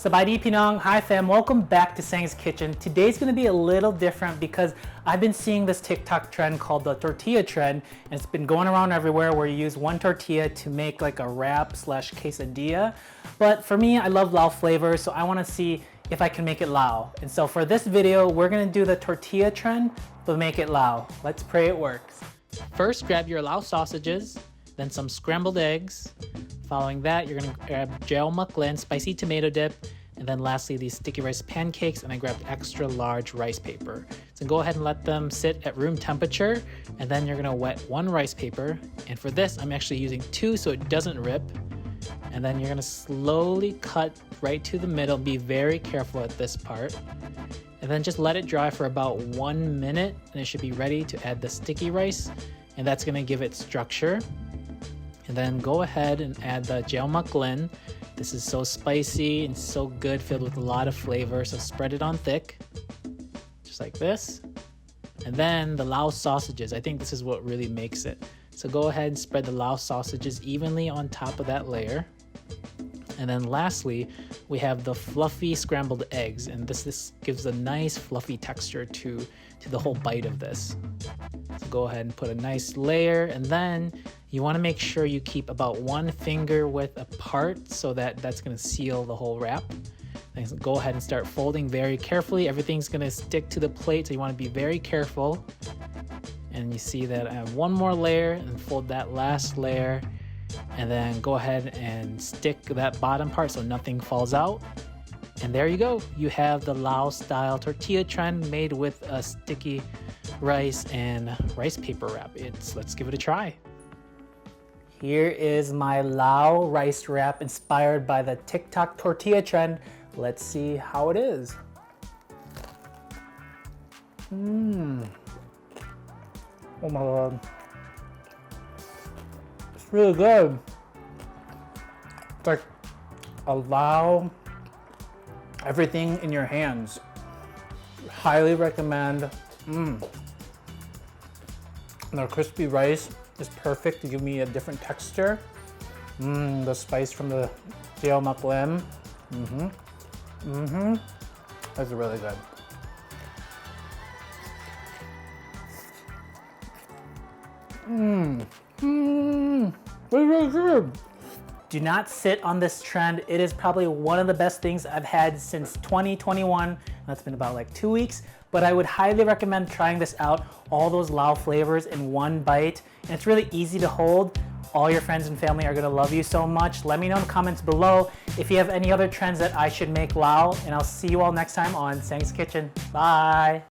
Sabay Pinong, hi fam, welcome back to Sang's Kitchen. Today's gonna be a little different because I've been seeing this TikTok trend called the tortilla trend, and it's been going around everywhere where you use one tortilla to make like a wrap slash quesadilla. But for me, I love Lao flavor, so I wanna see if I can make it Lao. And so for this video, we're gonna do the tortilla trend, but make it Lao. Let's pray it works. First, grab your Lao sausages, then some scrambled eggs. Following that, you're gonna grab gel muklin, spicy tomato dip, and then lastly, these sticky rice pancakes, and I grabbed extra large rice paper. So go ahead and let them sit at room temperature, and then you're gonna wet one rice paper. And for this, I'm actually using two so it doesn't rip. And then you're gonna slowly cut right to the middle. Be very careful at this part. And then just let it dry for about 1 minute, and it should be ready to add the sticky rice, and that's gonna give it structure. And then go ahead and add the gel muklin. This is so spicy and so good, filled with a lot of flavor. So spread it on thick, just like this. And then the Lao sausages. I think this is what really makes it. So go ahead and spread the Lao sausages evenly on top of that layer. And then lastly, we have the fluffy scrambled eggs. And this gives a nice fluffy texture to the whole bite of this. So go ahead and put a nice layer, and then you want to make sure you keep about 1 finger width apart so that that's going to seal the whole wrap. Then go ahead and start folding very carefully. Everything's going to stick to the plate, so you want to be very careful. And you see that I have one more layer, and fold that last layer, and then go ahead and stick that bottom part so nothing falls out. And there you go. You have the Lao style tortilla trend made with a sticky rice and rice paper wrap. Let's give it a try. Here is my Lao rice wrap inspired by the TikTok tortilla trend. Let's see how it is. Oh my God. It's really good. It's like a Lao everything in your hands. Highly recommend. The crispy rice is perfect to give me a different texture. The spice from the gel muklin. That's really good. That's really good. Do not sit on this trend. It is probably one of the best things I've had since 2021. That's been about like 2 weeks, but I would highly recommend trying this out. All those Lao flavors in one bite, and it's really easy to hold. All your friends and family are gonna love you so much. Let me know in the comments below if you have any other trends that I should make Lao, and I'll see you all next time on Sang's Kitchen. Bye.